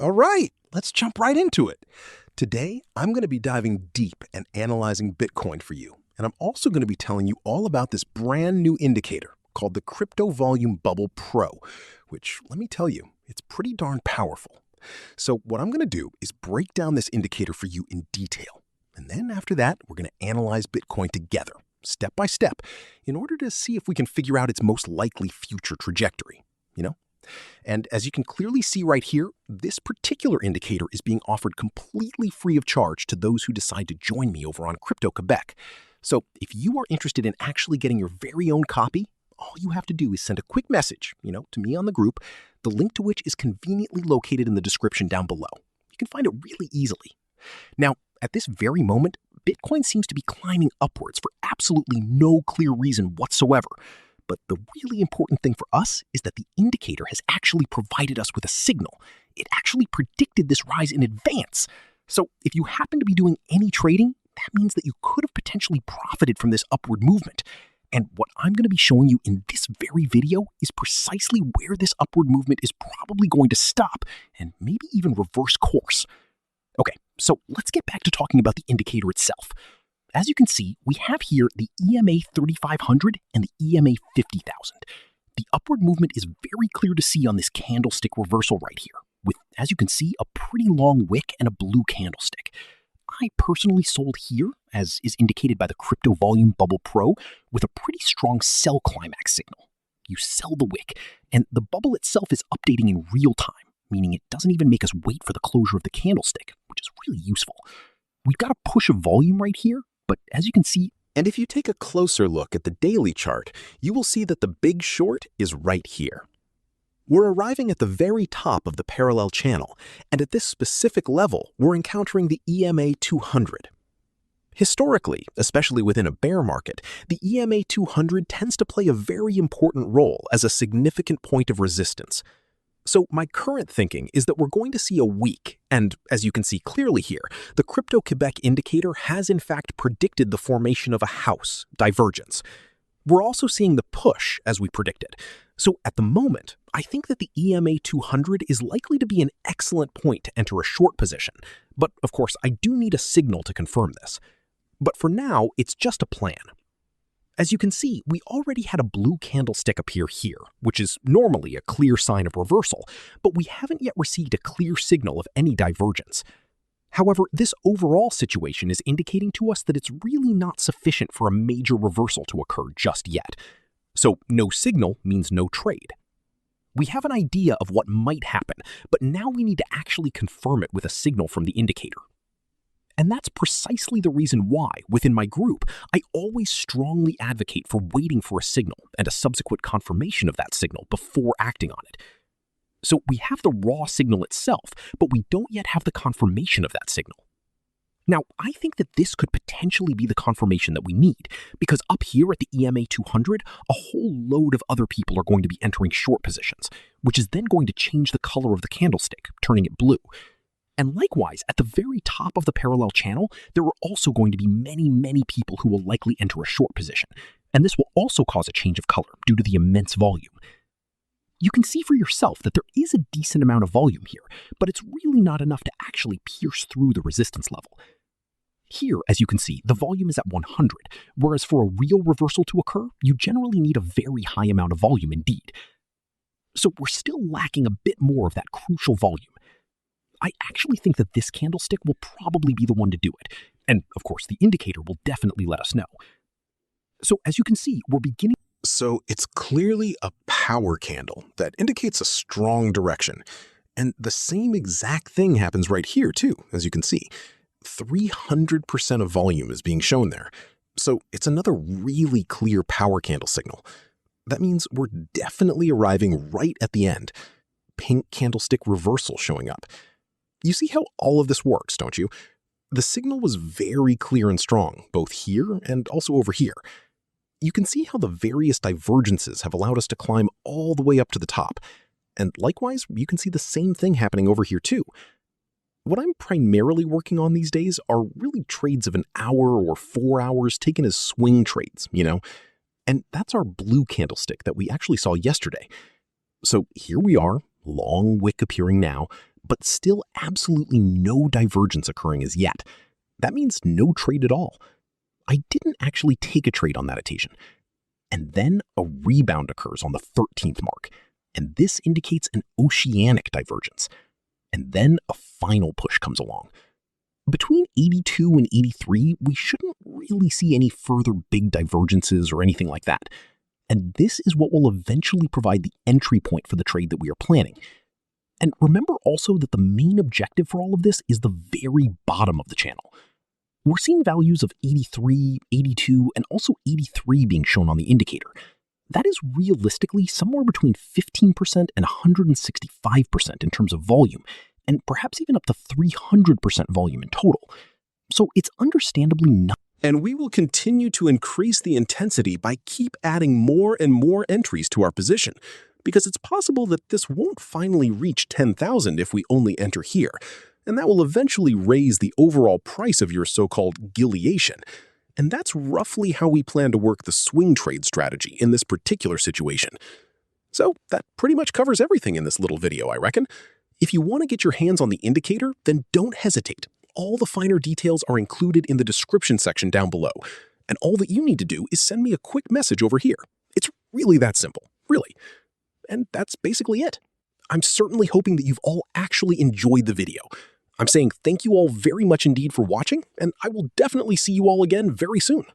All right, let's jump right into it. Today, I'm going to be diving deep and analyzing Bitcoin for you. And I'm also going to be telling you all about this brand new indicator called the Crypto Volume Bubble Pro, which, let me tell you, it's pretty darn powerful. So what I'm going to do is break down this indicator for you in detail. And then after that, we're going to analyze Bitcoin together, step by step, in order to see if we can figure out its most likely future trajectory, And as you can clearly see right here, this particular indicator is being offered completely free of charge to those who decide to join me over on Crypto-Quebec. So if you are interested in actually getting your very own copy, all you have to do is send a quick message, to me on the group, the link to which is conveniently located in the description down below. You can find it really easily. Now, at this very moment, Bitcoin seems to be climbing upwards for absolutely no clear reason whatsoever. But the really important thing for us is that the indicator has actually provided us with a signal. It actually predicted this rise in advance. So if you happen to be doing any trading, that means that you could have potentially profited from this upward movement. And what I'm going to be showing you in this very video is precisely where this upward movement is probably going to stop and maybe even reverse course. Okay, so let's get back to talking about the indicator itself. As you can see, we have here the EMA 3500 and the EMA 50,000. The upward movement is very clear to see on this candlestick reversal right here, with, as you can see, a pretty long wick and a blue candlestick. I personally sold here, as is indicated by the Crypto Volume Bubble Pro, with a pretty strong sell climax signal. You sell the wick, and the bubble itself is updating in real time, meaning it doesn't even make us wait for the closure of the candlestick, which is really useful. We've got a push of volume right here, but as you can see, and if you take a closer look at the daily chart, you will see that the big short is right here. We're arriving at the very top of the parallel channel, and at this specific level, we're encountering the EMA 200. Historically, especially within a bear market, the EMA 200 tends to play a very important role as a significant point of resistance. So my current thinking is that we're going to see a weak, and as you can see clearly here, the Crypto-Quebec indicator has in fact predicted the formation of a house divergence. We're also seeing the push as we predicted. So at the moment, I think that the EMA 200 is likely to be an excellent point to enter a short position. But of course, I do need a signal to confirm this. But for now, it's just a plan. As you can see, we already had a blue candlestick appear here, which is normally a clear sign of reversal, but we haven't yet received a clear signal of any divergence. However, this overall situation is indicating to us that it's really not sufficient for a major reversal to occur just yet. So no signal means no trade. We have an idea of what might happen, but now we need to actually confirm it with a signal from the indicator. And that's precisely the reason why, within my group, I always strongly advocate for waiting for a signal and a subsequent confirmation of that signal before acting on it. So we have the raw signal itself, but we don't yet have the confirmation of that signal. Now, I think that this could potentially be the confirmation that we need, because up here at the EMA 200, a whole load of other people are going to be entering short positions, which is then going to change the color of the candlestick, turning it blue. And likewise, at the very top of the parallel channel, there are also going to be many people who will likely enter a short position, and this will also cause a change of color due to the immense volume. You can see for yourself that there is a decent amount of volume here, but it's really not enough to actually pierce through the resistance level. Here, as you can see, the volume is at 100, whereas for a real reversal to occur, you generally need a very high amount of volume indeed. So we're still lacking a bit more of that crucial volume. I actually think that this candlestick will probably be the one to do it, and of course the indicator will definitely let us know. So as you can see, we're beginning. So it's clearly a power candle that indicates a strong direction. And the same exact thing happens right here too, as you can see. 300% of volume is being shown there. So it's another really clear power candle signal. That means we're definitely arriving right at the end. Pink candlestick reversal showing up. You see how all of this works, don't you? The signal was very clear and strong, both here and also over here. You can see how the various divergences have allowed us to climb all the way up to the top. And likewise, you can see the same thing happening over here too. What I'm primarily working on these days are really trades of an hour or 4 hours taken as swing trades, And that's our blue candlestick that we actually saw yesterday. So here we are, long wick appearing now, but still absolutely no divergence occurring as yet. That means no trade at all. I didn't actually take a trade on that occasion. And then a rebound occurs on the 13th mark, and this indicates an oceanic divergence. And then a final push comes along. Between 82 and 83, we shouldn't really see any further big divergences or anything like that. And this is what will eventually provide the entry point for the trade that we are planning. And remember also that the main objective for all of this is the very bottom of the channel. We're seeing values of 83, 82, and also 83 being shown on the indicator. That is realistically somewhere between 15% and 165% in terms of volume, and perhaps even up to 300% volume in total. So it's understandably not. And we will continue to increase the intensity by keep adding more and more entries to our position, because it's possible that this won't finally reach 10,000 if we only enter here, and that will eventually raise the overall price of your so-called gilliation. And that's roughly how we plan to work the swing trade strategy in this particular situation. So that pretty much covers everything in this little video, I reckon. If you want to get your hands on the indicator, then don't hesitate. All the finer details are included in the description section down below. And all that you need to do is send me a quick message over here. It's really that simple, really. And that's basically it. I'm certainly hoping that you've all actually enjoyed the video. I'm saying thank you all very much indeed for watching, and I will definitely see you all again very soon.